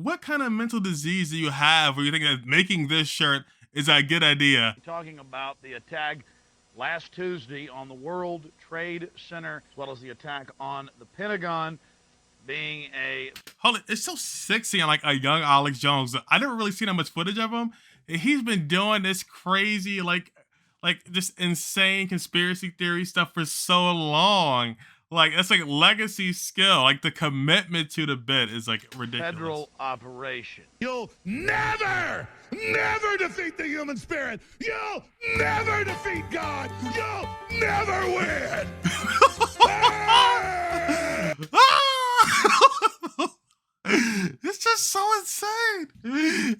what kind of mental disease do you have where you think that making this shirt is a good idea? Talking about the attack last Tuesday on the World Trade Center, as well as the attack on the Pentagon, being a... Hold it, it's so sexy on like a young Alex Jones. I never really seen that much footage of him. He's been doing this crazy, like just insane conspiracy theory stuff for so long. Like, that's like legacy skill. Like, the commitment to the bit is like ridiculous. Federal operation. You'll never defeat the human spirit. You'll never defeat God. You'll never win. It's just so insane.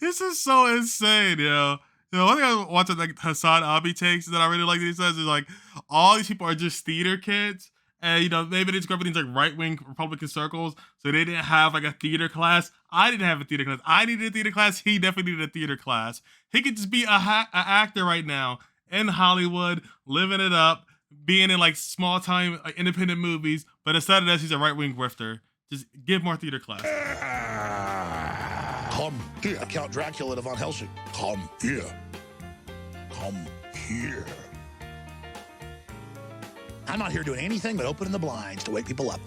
It's just so insane, yo. You know, one thing I watch like Hassan Abi takes that I really like that he says is like all these people are just theater kids. And, you know, maybe they just grew up in these like right-wing Republican circles, so they didn't have like a theater class. I didn't have a theater class. I needed a theater class. He definitely needed a theater class. He could just be a actor right now in Hollywood, living it up, being in like small-time like, independent movies. But instead of this, he's a right-wing grifter. Just give more theater class. Come here, Count Dracula to Von Helsing. Come here. Come here. I'm not here doing anything but opening the blinds to wake people up.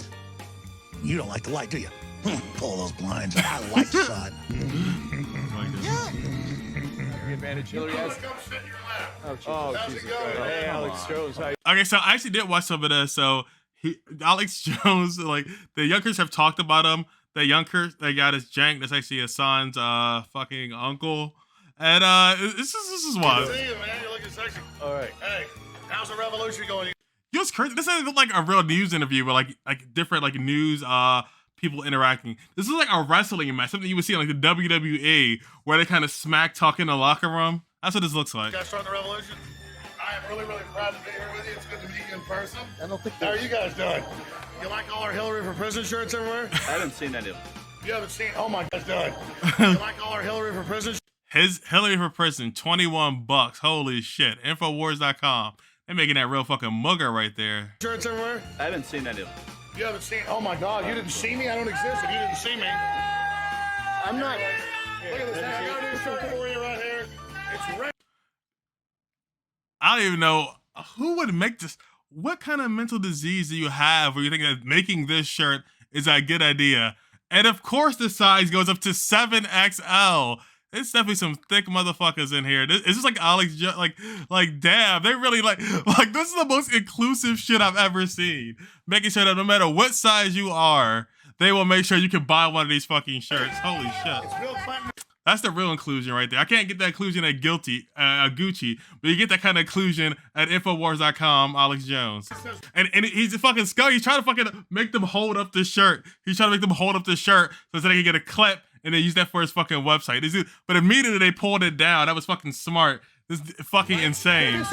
You don't like the light, do you? Pull those blinds. I like the sun. Advantage Hillary has. Come sit in your lap. Oh, Jesus. Hey, Alex Jones. How you? Okay, so I actually did watch some of this. So Alex Jones, like the Yonkers have talked about him. The Yonkers, they got his jank. That's actually Hassan's fucking uncle. And this is wild. See you, man. You're looking sexy. All right. Hey, how's the revolution going? You know what's crazy? This isn't like a real news interview, but like different like news people interacting. This is like a wrestling match, something you would see in like the WWE, where they kind of smack talk in the locker room. That's what this looks like. You guys starting the revolution? I am really, really proud to be here with you. It's good to meet you in person. I don't think. How are you guys doing? You like all our Hillary for Prison shirts everywhere? I haven't seen that. You haven't seen? Oh my gosh, doing. You like all our Hillary for Prison? His Hillary for Prison, $21. Holy shit. Infowars.com. They're making that real fucking mugger right there. Shirts everywhere? I haven't seen that. You haven't seen? Oh my God, you didn't see me? I don't exist if you didn't see me. I'm not. Look at this. I got a new shirt for you right here. It's red. I don't even know who would make this. What kind of mental disease do you have where you think that making this shirt is a good idea? And of course the size goes up to 7XL. There's definitely some thick motherfuckers in here. It's just like Alex, like damn, they really like this is the most inclusive shit I've ever seen. Making sure that no matter what size you are, they will make sure you can buy one of these fucking shirts. Holy shit. It's Bill Clinton. That's the real inclusion right there. I can't get that inclusion at Gucci, but you get that kind of inclusion at Infowars.com, Alex Jones. And he's a fucking scum. He's trying to fucking make them hold up the shirt. He's trying to make them hold up the shirt so they can get a clip and then use that for his fucking website. But immediately they pulled it down. That was fucking smart. This is fucking insane.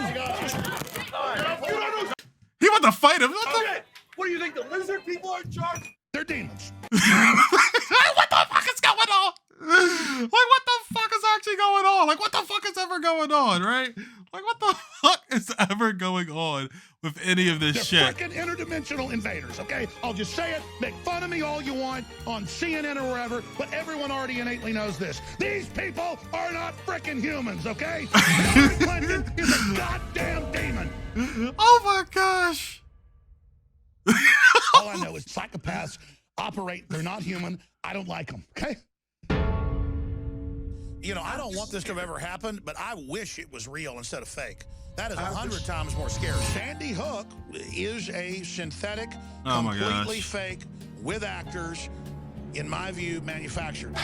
He want to fight him. Okay. What do you think? The lizard people are in charge? They're demons. What the fuck is going on? Like, what the fuck is actually going on? Like, what the fuck is ever going on, right? Like, what the fuck is ever going on with any of this They're shit? freaking interdimensional invaders, okay? I'll just say it. Make fun of me all you want on CNN or wherever, but everyone already innately knows this. These people are not freaking humans, okay? Hillary Clinton is a goddamn demon. Oh my gosh. All I know is psychopaths operate. They're not human. I don't like them, okay? You know, I don't want this to have ever happened, but I wish it was real instead of fake. That is 100 times more scary. Sandy Hook is a synthetic, completely fake, with actors, in my view, manufactured.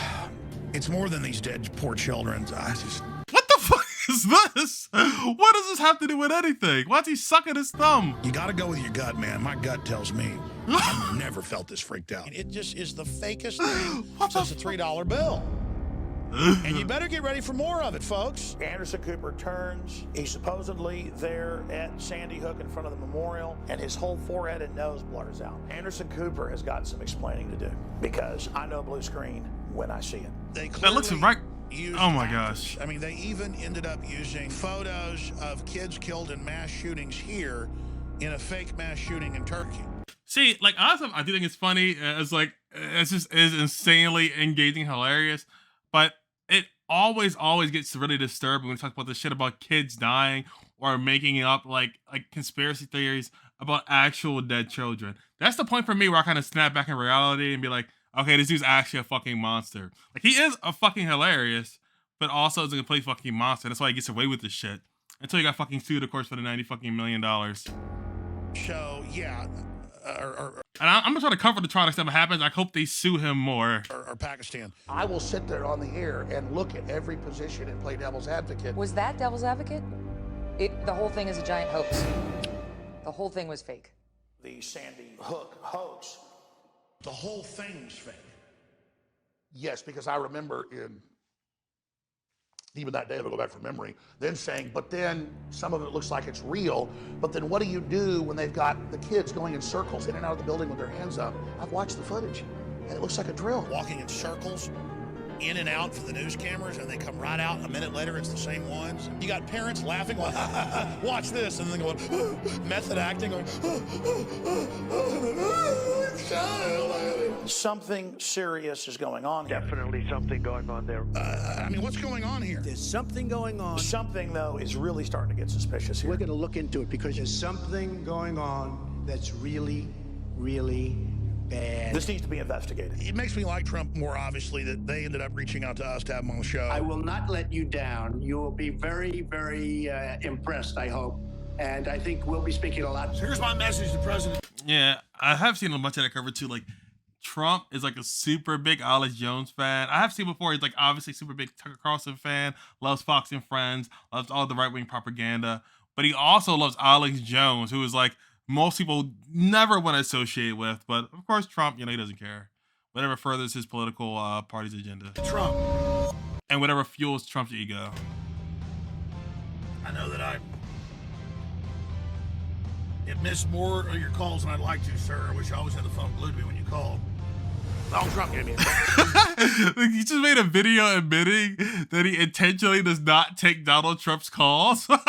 It's more than these dead poor children. What the fuck is this? What does this have to do with anything? Why's he sucking his thumb? You got to go with your gut, man. My gut tells me. I've never felt this freaked out. It just is the fakest thing since a $3 bill. And you better get ready for more of it, folks. Anderson Cooper turns. He's supposedly there at Sandy Hook in front of the memorial, and his whole forehead and nose blurs out. Anderson Cooper has got some explaining to do, because I know blue screen when I see it. That looks right. Oh my gosh. I mean, they even ended up using photos of kids killed in mass shootings here in a fake mass shooting in Turkey. See, like, honestly, I do think it's funny. It's like, it's just is insanely engaging, hilarious. But it always gets really disturbing when we talk about the shit about kids dying or making up like conspiracy theories about actual dead children. That's the point for me where I kind of snap back in reality and be like, okay, this dude's actually a fucking monster. Like, he is a fucking hilarious, but also is a complete fucking monster. That's why he gets away with this shit. Until he got fucking sued, of course, for the $90 fucking million. So, yeah. And I'm gonna try to cover the trial next time it happens. I hope they sue him more. Or Pakistan. I will sit there on the air and look at every position and play devil's advocate. Was that devil's advocate? The whole thing is a giant hoax. The whole thing was fake. The Sandy Hook hoax. The whole thing was fake. Yes, because I remember even that day, I'll go back from memory, then saying, but then some of it looks like it's real, but then what do you do when they've got the kids going in circles in and out of the building with their hands up? I've watched the footage, and it looks like a drill. Walking in circles, in and out for the news cameras, and they come right out, and a minute later, it's the same ones. You got parents laughing, going, watch this, and then going, method acting, going, Something serious is going on here. Definitely something going on there. I mean, what's going on here? There's something going on. Something, though, is really starting to get suspicious here. We're going to look into it because there's something going on that's really, really bad. This needs to be investigated. It makes me like Trump more, obviously, that they ended up reaching out to us to have him on the show. I will not let you down. You will be very, very impressed, I hope. And I think we'll be speaking a lot. So here's my message to President. Yeah, I have seen a bunch of that covered too. Like, Trump is like a super big Alex Jones fan. I have seen before he's like obviously super big Tucker Carlson fan, loves Fox and Friends, loves all the right-wing propaganda. But he also loves Alex Jones, who is like most people never want to associate with. But of course, Trump, he doesn't care. Whatever furthers his political party's agenda. Trump. And whatever fuels Trump's ego. I know that I have missed more of your calls than I'd like to, sir. I wish I always had the phone glued to me when you called. Donald Trump gave me a call. Like, he just made a video admitting that he intentionally does not take Donald Trump's calls. Even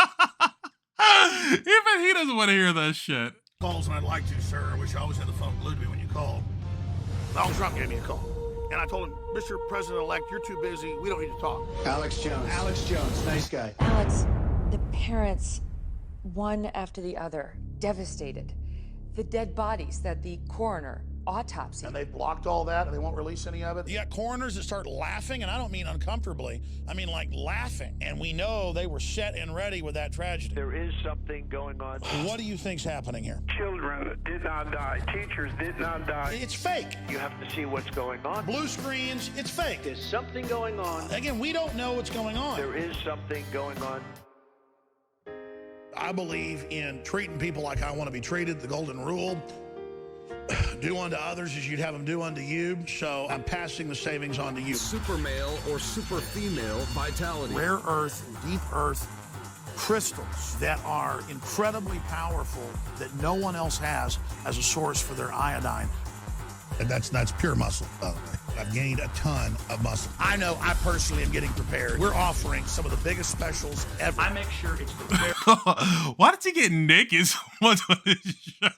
he doesn't want to hear that shit. Calls than I'd like to, sir. I wish I always had the phone glued to me when you called. Donald Trump gave me a call. And I told him, Mr. President-elect, you're too busy. We don't need to talk. Alex Jones, nice guy. Alex, the parents, one after the other, devastated. The dead bodies that the coroner autopsied. And they've blocked all that, and they won't release any of it? You got coroners that start laughing, and I don't mean uncomfortably. I mean like laughing. And we know they were set and ready with that tragedy. There is something going on. What do you think's happening here? Children did not die. Teachers did not die. It's fake. You have to see what's going on. Blue screens, it's fake. There's something going on. Again, we don't know what's going on. There is something going on. I believe in treating people like I want to be treated, the golden rule. Do unto others as you'd have them do unto you. So I'm passing the savings on to you. Super male or super female vitality. Rare earth, deep earth crystals that are incredibly powerful that no one else has as a source for their iodine. And that's pure muscle, by the way. I've gained a ton of muscle. I know I personally am getting prepared. We're offering some of the biggest specials ever. I make sure it's prepared. Why did he get naked so much on this show?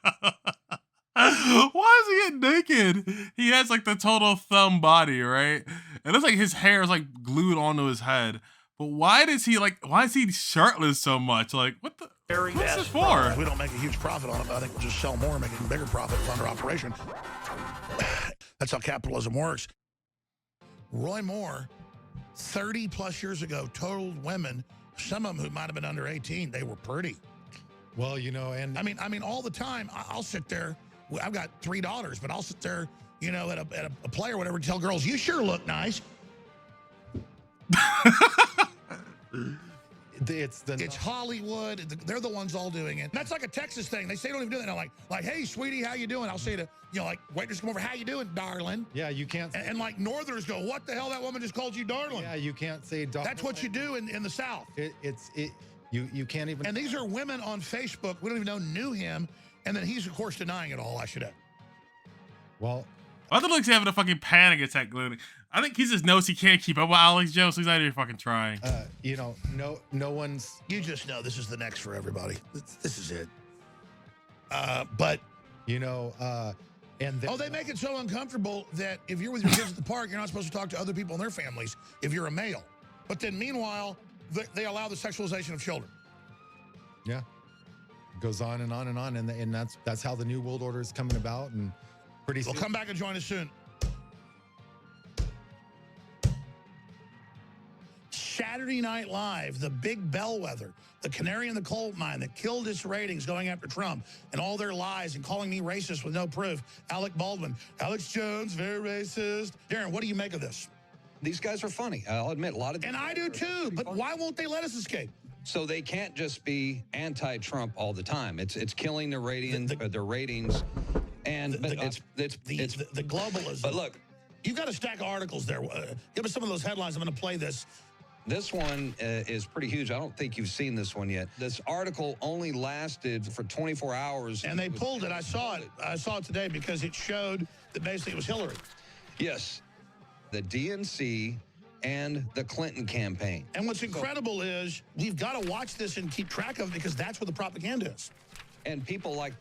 Why does he get naked? He has like the total thumb body, right? It looks like his hair is like glued onto his head. But why is he shirtless so much? Like, what the? What's this for? We don't make a huge profit on it, but I think we'll just sell more and make a bigger profit under operation. That's how capitalism works. Roy Moore, 30 plus years ago, told women, some of them who might have been under 18, they were pretty. Well, and I mean, all the time, I'll sit there. I've got 3 daughters, but I'll sit there, at a play or whatever, and tell girls, you sure look nice. It's Hollywood. They're the ones all doing it. That's like a Texas thing. They say don't even do that. They're like, hey, sweetie, how you doing? I'll say to, waiters come over, how you doing, darling? Yeah, you can't. And like Northerners go, what the hell? That woman just called you darling. Yeah, you can't say darling. That's what you do in the South. You can't even. And these are women on Facebook. We don't even know knew him. And then he's, of course, denying it all, I should have. Well, I thought he's having a fucking panic attack, Glenn. I think he just knows he can't keep up with Alex Jones, so he's not even fucking trying. No one's. You just know this is the next for everybody. This is it. But And they make it so uncomfortable that if you're with your kids at the park, you're not supposed to talk to other people and their families if you're a male. But then meanwhile, they allow the sexualization of children. Yeah. It goes on and on and on. And that's how the New World Order is coming about. And pretty soon. Well, come back and join us soon. Saturday Night Live, the big bellwether, the canary in the coal mine that killed its ratings going after Trump and all their lies and calling me racist with no proof. Alec Baldwin, Alex Jones, very racist. Darren, what do you make of this? These guys are funny. I'll admit, a lot of. And I do too, but why won't they let us escape? So they can't just be anti-Trump all the time. It's killing their ratings, and it's the globalism. But look, you've got a stack of articles there. Give us some of those headlines. I'm going to play this. This one is pretty huge. I don't think you've seen this one yet. This article only lasted for 24 hours. And they pulled it. I saw it. I saw it today because it showed that basically it was Hillary. Yes. The DNC and the Clinton campaign. And what's incredible is we've got to watch this and keep track of it because that's where the propaganda is. And people like,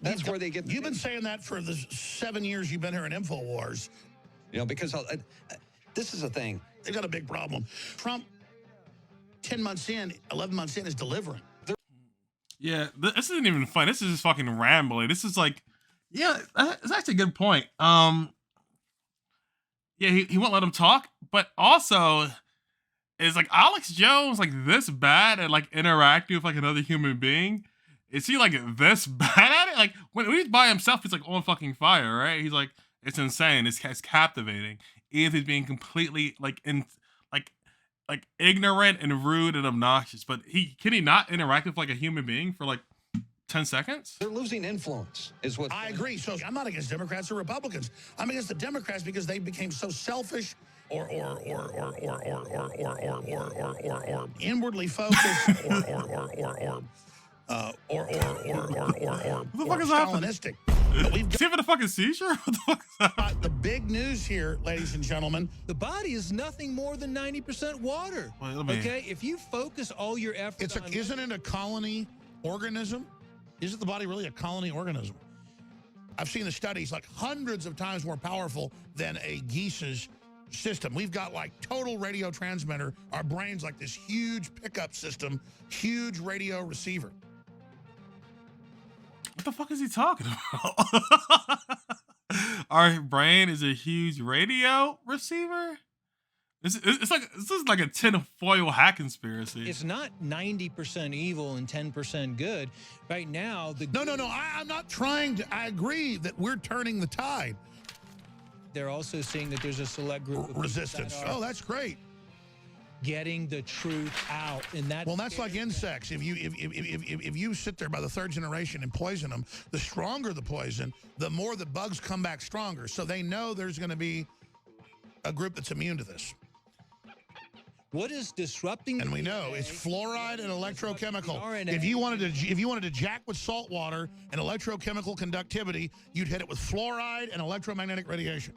that's where they get You've been saying that for the 7 years you've been here in InfoWars. You know, because this is the thing. They've got a big problem. Trump, 10 months in, 11 months in, is delivering. Yeah, this isn't even fun. This is just fucking rambling. This is like, yeah, that's actually a good point. Yeah, he won't let him talk, but also is like Alex Jones like this bad at like interacting with like another human being? Is he like this bad at it? Like when he's by himself, he's like on fucking fire, right? He's like, it's insane. It's captivating. If he's being completely like ignorant and rude and obnoxious, but can he not interact with like a human being for like 10 seconds? They're losing influence, is what I agree. So I'm not against Democrats or Republicans. I'm against the Democrats because they became so selfish or inwardly focused or Stalinistic. Is he having a fucking seizure? What the fuck is that? The big news here, ladies and gentlemen. The body is nothing more than 90% water. Okay, if you focus all your efforts on... Isn't it a colony organism? Isn't the body really a colony organism? I've seen the studies like hundreds of times more powerful than a geese's system. We've got like total radio transmitter. Our brain's like this huge pickup system, huge radio receiver. What the fuck is he talking about? Our brain is a huge radio receiver? This is like a tinfoil hat conspiracy. It's not 90% evil and 10% good. Right now, No, I'm not trying to. I agree that we're turning the tide. They're also seeing that there's a select group of resistance. Oh, that's great. Getting the truth out, and that's like insects. If you sit there by the third generation and poison them, the stronger the poison, the more the bugs come back stronger. So they know there's going to be a group that's immune to this. What is disrupting? And we know it's fluoride and electrochemical. If you wanted to jack with salt water and electrochemical conductivity, you'd hit it with fluoride and electromagnetic radiation.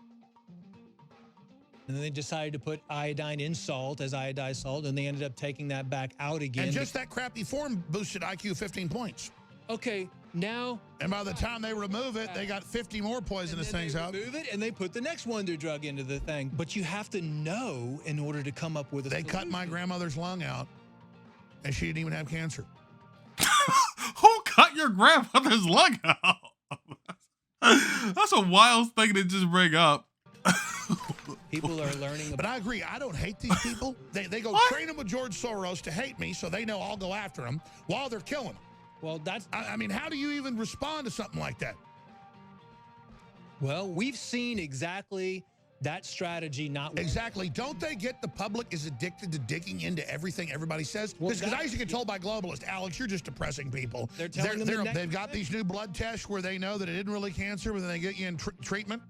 And then they decided to put iodine in salt as iodized salt, and they ended up taking that back out again. And just that crappy form boosted IQ 15 points. Okay, now... And by the time they remove it, they got 50 more poisonous things out. They remove it, and they put the next wonder drug into the thing. But you have to know in order to come up with a solution. Cut my grandmother's lung out, and she didn't even have cancer. Who cut your grandmother's lung out? That's a wild thing to just bring up. People are learning. But I agree. I don't hate these people. They go train them with George Soros to hate me so they know I'll go after them while they're killing them. Well, that's... I mean, how do you even respond to something like that? Well, we've seen exactly that strategy not work. Exactly. Don't they get the public is addicted to digging into everything everybody says? Because I used to get told by globalists, Alex, you're just depressing people. They've got these new blood tests where they know that it isn't really cancer, but then they get you in treatment.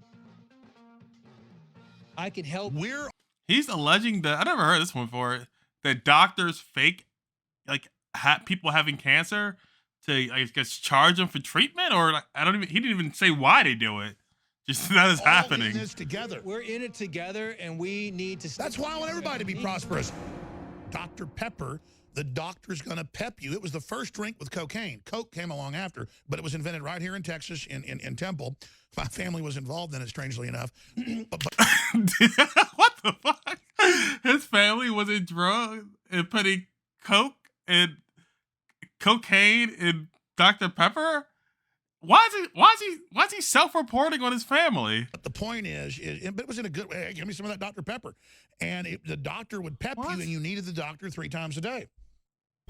I can help. He's alleging that, I never heard this one before, that doctors fake like people having cancer to, I guess, charge them for treatment, or like, he didn't even say why they do it. Just that is happening. In this together. We're in it together, and we need to. That's why I want everybody to be prosperous. Dr. Pepper the doctor's going to pep you. It was the first drink with cocaine. Coke came along after, but it was invented right here in Texas, in Temple. My family was involved in it, strangely enough. What the fuck? His family was in drugs and putting coke and cocaine in Dr. Pepper? Why is he self-reporting on his family? But the point is but it was in a good way. Hey, give me some of that Dr. Pepper. And the doctor would pep you, and you needed the doctor 3 times a day.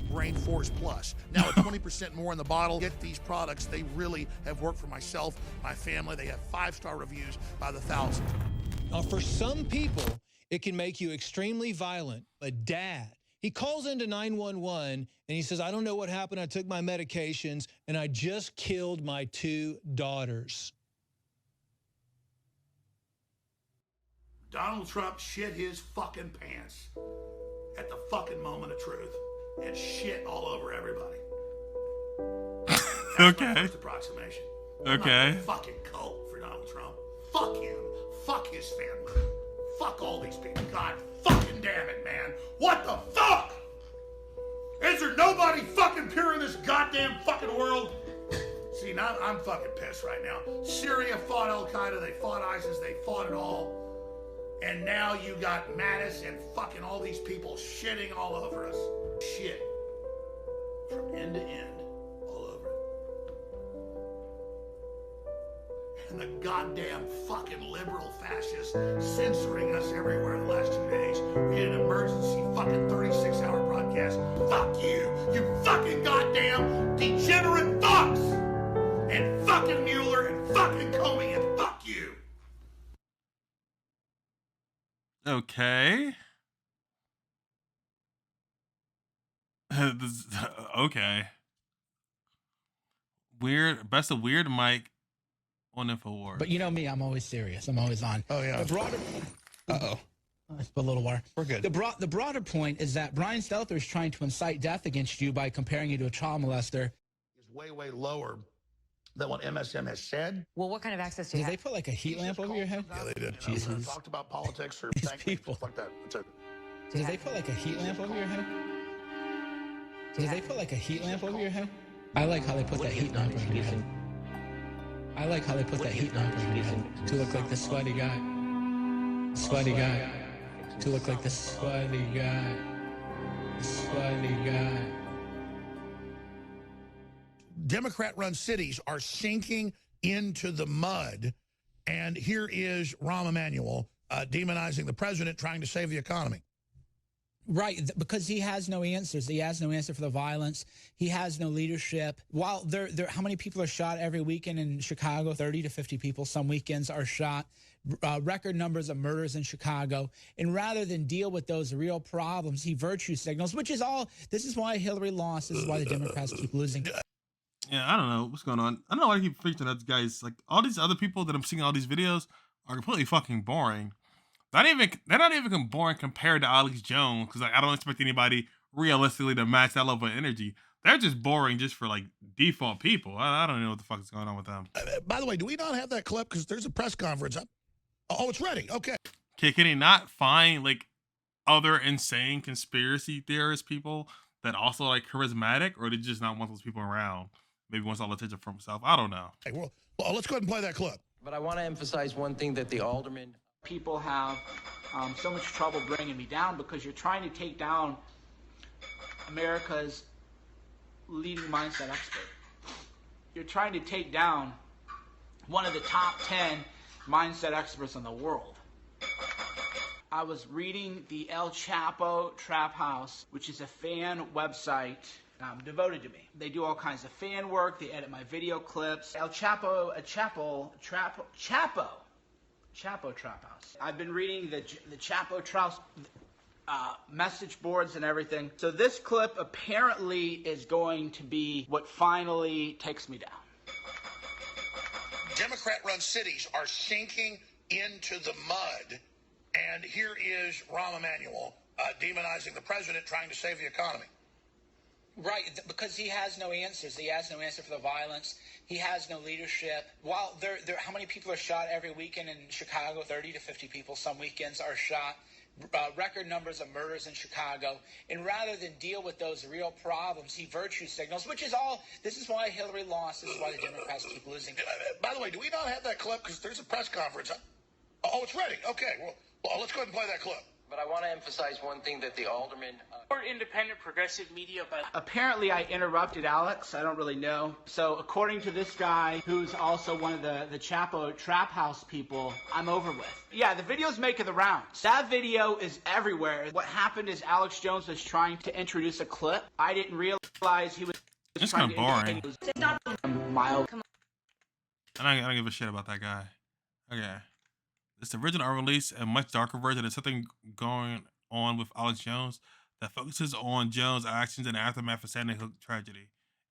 Brain Force Plus. Now at 20% more in the bottle. Get these products. They really have worked for myself, my family. They have 5-star reviews by the thousands. Now, for some people, it can make you extremely violent. But Dad, he calls into 911 and he says, I don't know what happened. I took my medications and I just killed my 2 daughters. Donald Trump shit his fucking pants at the fucking moment of truth and shit all over everybody. That's my first approximation. Okay. I'm not a fucking cult for Donald Trump. Fuck him. Fuck his family. Fuck all these people. God fucking damn it, man. What the fuck? Is there nobody fucking pure in this goddamn fucking world? See, now I'm fucking pissed right now. Syria fought Al-Qaeda, they fought ISIS, they fought it all. And now you got Mattis and fucking all these people shitting all over us. Shit. From end to end. All over it. And the goddamn fucking liberal fascists censoring us everywhere the last 2 days. We had an emergency fucking 36-hour broadcast. Fuck you. You fucking goddamn degenerate fucks. And fucking Mueller and fucking Comey and fuck you. Okay. Okay. Weird. Best of Weird Mike on InfoWars. But you know me, I'm always serious. I'm always on. Oh, yeah. The broader... Uh-oh. Let's put a little water. We're good. The broader point is that Brian Stelter is trying to incite death against you by comparing you to a child molester. Is way, way lower than what MSM has said. Well, what kind of access do you Did have? they put like a heat lamp over your head? Yeah, they did. Jesus. Talked about politics or These people. like that. It's a Did they put like a heat lamp over your head? Did they put like a heat lamp over your head? I like how they put that heat lamp over your head. I like how they put that heat lamp over your head to look like the sweaty guy. Sweaty guy. To look like the sweaty guy. Sweaty guy. Democrat-run cities are sinking into the mud, and here is Rahm Emanuel demonizing the president, trying to save the economy. Right, because he has no answers. He has no answer for the violence. He has no leadership. While how many people are shot every weekend in Chicago? 30 to 50 people. Some weekends are shot. Record numbers of murders in Chicago. And rather than deal with those real problems, he virtue signals, which is all. This is why Hillary lost. This is why the Democrats keep losing. Yeah, I don't know what's going on. I don't know why I keep preaching that guys. Like all these other people that I'm seeing all these videos are completely fucking boring. They're not even boring compared to Alex Jones, because like, I don't expect anybody realistically to match that level of energy. They're just boring just for like default people. I don't know what the fuck is going on with them. By the way, do we not have that clip? Because there's a press conference. Oh, it's ready. Okay. Can he not find like other insane conspiracy theorist people that also like charismatic, or did he just not want those people around? Maybe wants all the attention for himself. I don't know. Hey, well, let's go ahead and play that clip. But I want to emphasize one thing that the alderman... People have so much trouble bringing me down because you're trying to take down America's leading mindset expert. You're trying to take down one of the top 10 mindset experts in the world. I was reading the El Chapo Trap House, which is a fan website devoted to me. They do all kinds of fan work. They edit my video clips. El Chapo, Chapo Trap House. I've been reading the Chapo Trap message boards and everything. So this clip apparently is going to be what finally takes me down. Democrat-run cities are sinking into the mud, and here is Rahm Emanuel demonizing the president, trying to save the economy. Right, because he has no answers. He has no answer for the violence. He has no leadership. While how many people are shot every weekend in Chicago? 30 to 50 people. Some weekends are shot. record numbers of murders in Chicago, and rather than deal with those real problems, he virtue signals, which is all. This is why Hillary lost. This is why the Democrats keep losing. By the way, do we not have that clip? Because there's a press conference. Oh, it's ready. Okay, well, let's go ahead and play that clip. But I want to emphasize one thing that the alderman... Or independent progressive media, but apparently I interrupted Alex. I don't really know. So according to this guy, who's also one of the Chapo Trap House people, I'm over with. Yeah, the video's making the rounds. That video is everywhere. What happened is Alex Jones was trying to introduce a clip. I didn't realize he was It's trying kind of boring. It's not mild. I don't give a shit about that guy. Okay. It's the original release, a much darker version. There's something going on with Alex Jones that focuses on Jones' actions and aftermath of Sandy Hook tragedy.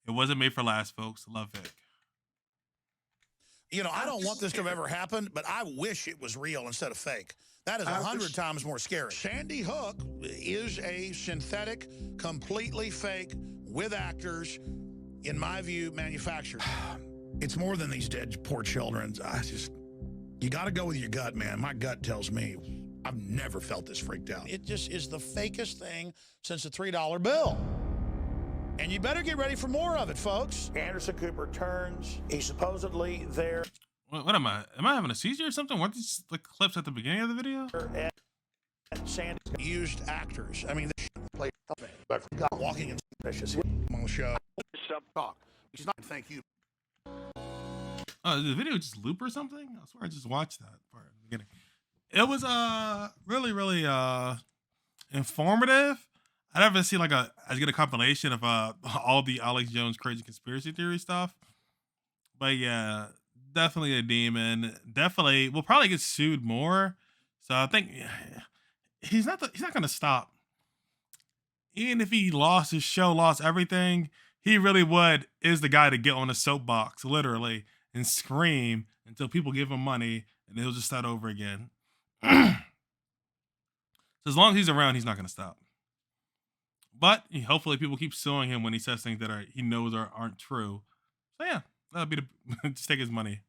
It wasn't made for last, folks. Love Vic. You know, I don't want this to have ever happened, but I wish it was real instead of fake. That is 100 times more scary. Sandy Hook is a synthetic, completely fake, with actors, in my view, manufactured. It's more than these dead poor children. You got to go with your gut, man. My gut tells me I've never felt this freaked out. It just is the fakest thing since the $3 bill. And you better get ready for more of it, folks. Anderson Cooper turns. He's supposedly there. What am I? Am I having a seizure or something? Weren't these the clips at the beginning of the video? And Sandy used actors. I mean, they play walking in suspicious on the show. Talk. He's not. Thank you. Oh, did the video just loop or something? I swear I just watched that part at the beginning. It was really, really informative. I never seen like as good a compilation of all the Alex Jones crazy conspiracy theory stuff. But yeah, definitely a demon. Definitely will probably get sued more. So I think he's not gonna stop. Even if he lost his show, lost everything, he really is the guy to get on a soapbox, literally, and scream until people give him money, and he'll just start over again. So as long as he's around, he's not going to stop. But hopefully people keep suing him when he says things that he knows aren't true. So yeah, that'll be just take his money.